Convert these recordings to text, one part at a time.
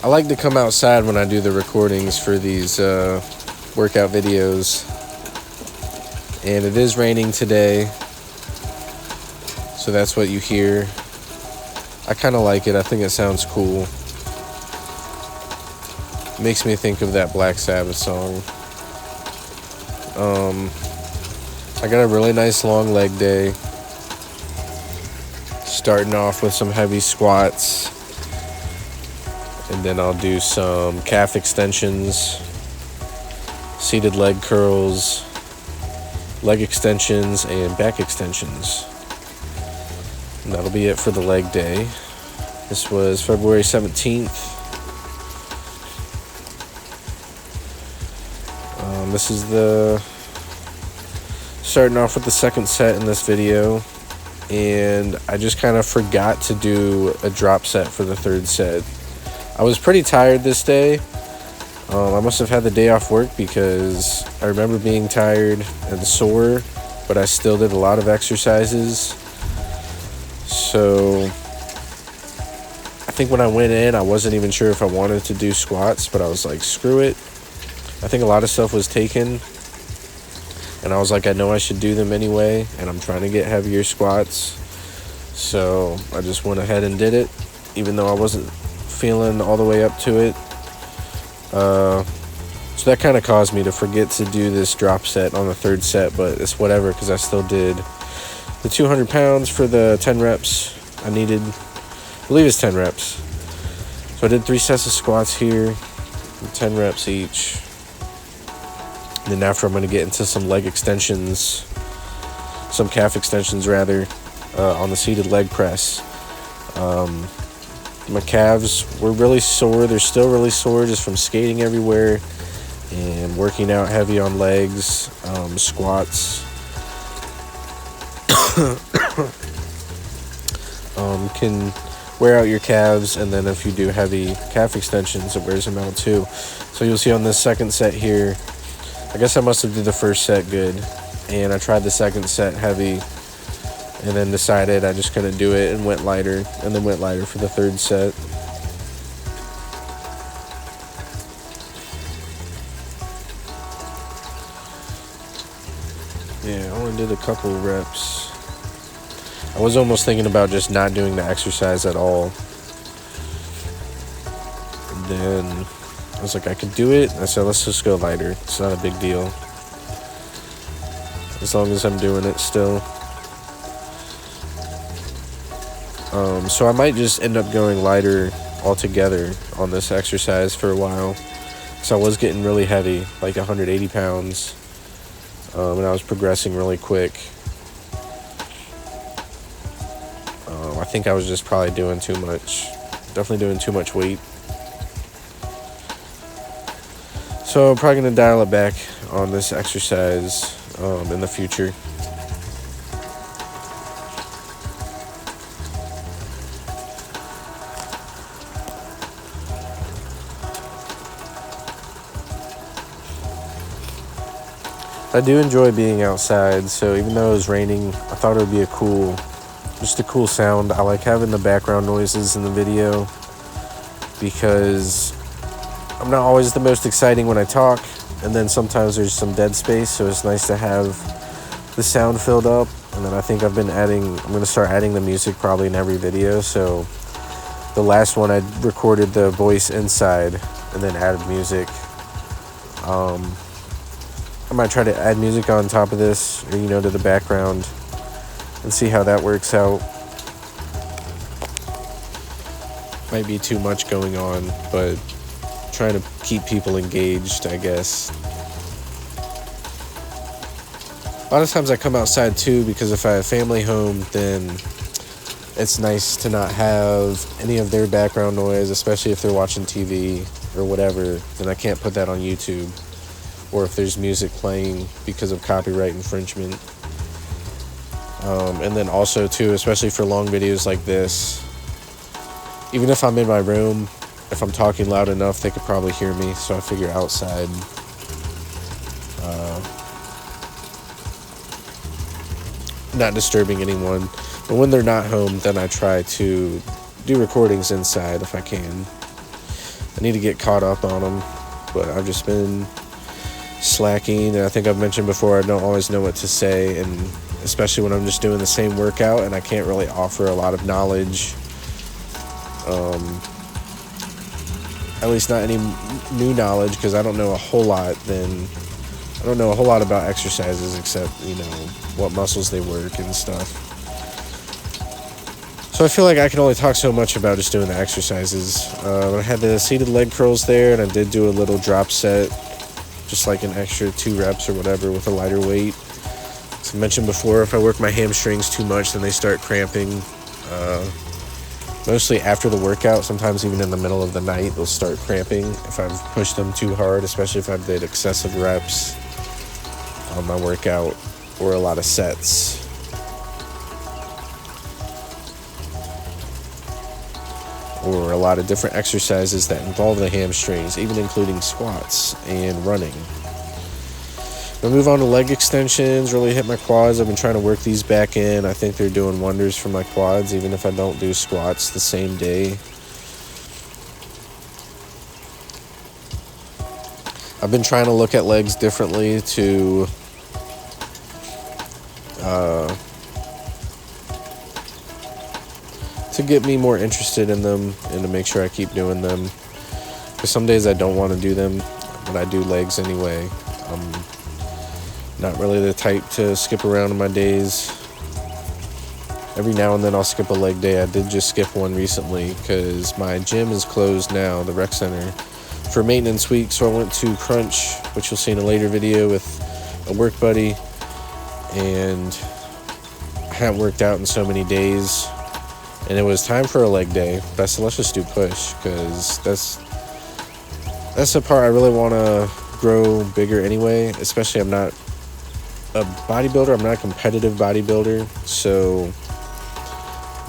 I like to come outside when I do the recordings for these workout videos. And it is raining today, so that's what you hear. I kind of like it. I think it sounds cool. Makes me think of that Black Sabbath song. I got a really nice long leg day. Starting off with some heavy squats. And then I'll do some calf extensions, seated leg curls, leg extensions, and back extensions. And that'll be it for the leg day. This was February 17th. This is starting off with the second set in this video. And I just kind of forgot to do a drop set for the third set. I was pretty tired this day. I must have had the day off work because I remember being tired and sore, but I still did a lot of exercises. So I think when I went in, I wasn't even sure if I wanted to do squats, but I was like, screw it. I think a lot of stuff was taken, and I was like, I know I should do them anyway, and I'm trying to get heavier squats. So I just went ahead and did it, even though I wasn't feeling all the way up to it. So that kind of caused me to forget to do this drop set on the third set, but it's whatever because I still did the 200 pounds for the 10 reps I needed. I believe it's 10 reps. So I did 3 sets of squats here, 10 reps each. And then after I'm going to get into some leg extensions, some calf extensions rather, on the seated leg press. My calves were really sore. They're still really sore just from skating everywhere and working out heavy on legs, squats. Can wear out your calves, and then if you do heavy calf extensions, it wears them out too. So you'll see on this second set here, I guess I must have did the first set good, and I tried the second set heavy, and then decided I just couldn't do it and went lighter, and then went lighter for the third set. Yeah, I only did a couple reps. I was almost thinking about just not doing the exercise at all. And then I was like, I could do it. I said, let's just go lighter. It's not a big deal. As long as I'm doing it still. So I might just end up going lighter altogether on this exercise for a while. So I was getting really heavy, like 180 pounds. And I was progressing really quick. I think I was just probably doing too much. Definitely doing too much weight. So I'm probably going to dial it back on this exercise in the future. I do enjoy being outside, so even though it was raining, I thought it would be a cool sound. I like having the background noises in the video because I'm not always the most exciting when I talk, and then sometimes there's some dead space, so it's nice to have the sound filled up. And then I think I'm going to start adding the music probably in every video. So the last one I recorded the voice inside and then added music. I might try to add music on top of this, or, to the background, and see how that works out. Might be too much going on, but trying to keep people engaged, I guess. A lot of times I come outside too, because if I have family home, then it's nice to not have any of their background noise, especially if they're watching TV or whatever. Then I can't put that on YouTube. Or if there's music playing because of copyright infringement. And then also too, especially for long videos like this, even if I'm in my room, if I'm talking loud enough, they could probably hear me. So I figure outside. Not disturbing anyone. But when they're not home, then I try to do recordings inside if I can. I need to get caught up on them, but I've just been slacking. And I think I've mentioned before, I don't always know what to say, and especially when I'm just doing the same workout and I can't really offer a lot of knowledge. At least not any new knowledge, because I don't know a whole lot. I don't know a whole lot about exercises except, what muscles they work and stuff. So I feel like I can only talk so much about just doing the exercises. I had the seated leg curls there, and I did do a little drop set, just like an extra 2 reps or whatever with a lighter weight. As I mentioned before, if I work my hamstrings too much, then they start cramping. Mostly after the workout, sometimes even in the middle of the night, they'll start cramping if I've pushed them too hard, especially if I've did excessive reps on my workout or a lot of sets. Or a lot of different exercises that involve the hamstrings, even including squats and running. I'm gonna move on to leg extensions, really hit my quads. I've been trying to work these back in. I think they're doing wonders for my quads, even if I don't do squats the same day. I've been trying to look at legs differently to get me more interested in them and to make sure I keep doing them. Because some days I don't want to do them, but I do legs anyway. Not really the type to skip around in my days. Every now and then I'll skip a leg day. I did just skip one recently because my gym is closed now, the rec center, for maintenance week. So I went to Crunch, which you'll see in a later video, with a work buddy. And I haven't worked out in so many days. And it was time for a leg day. But I said, let's just do push, because that's the part I really want to grow bigger anyway. Especially I'm not a bodybuilder. I'm not a competitive bodybuilder. So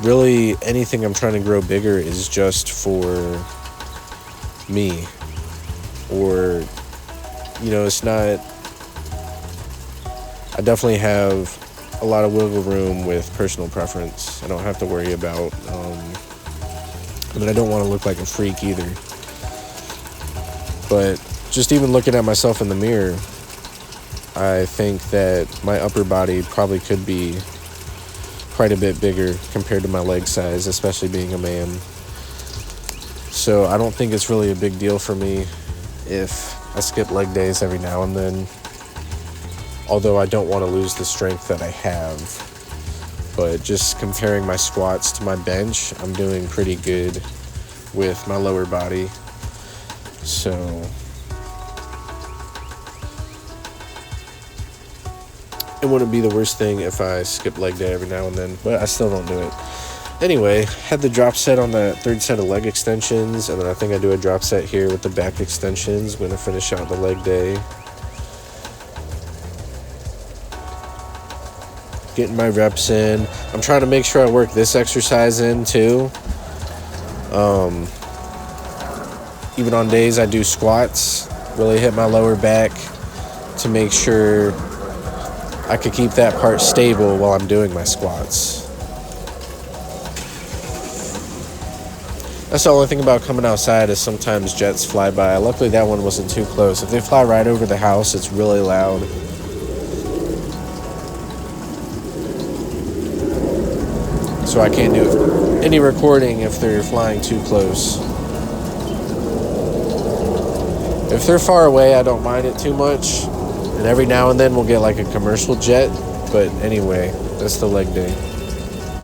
really anything I'm trying to grow bigger is just for me. Or, it's not... I definitely have a lot of wiggle room with personal preference. I don't have to worry about, I don't want to look like a freak either. But just even looking at myself in the mirror, I think that my upper body probably could be quite a bit bigger compared to my leg size, especially being a man. So I don't think it's really a big deal for me if I skip leg days every now and then. Although I don't want to lose the strength that I have. But just comparing my squats to my bench, I'm doing pretty good with my lower body. So it wouldn't be the worst thing if I skip leg day every now and then, but I still don't do it. Anyway, had the drop set on the third set of leg extensions, and then I think I do a drop set here with the back extensions. I'm going to finish out the leg day. Getting my reps in. I'm trying to make sure I work this exercise in too. Even on days I do squats, really hit my lower back to make sure I could keep that part stable while I'm doing my squats. That's the only thing about coming outside is sometimes jets fly by. Luckily that one wasn't too close. If they fly right over the house, it's really loud. So I can't do any recording if they're flying too close. If they're far away, I don't mind it too much. And every now and then we'll get like a commercial jet. But anyway, that's the leg day.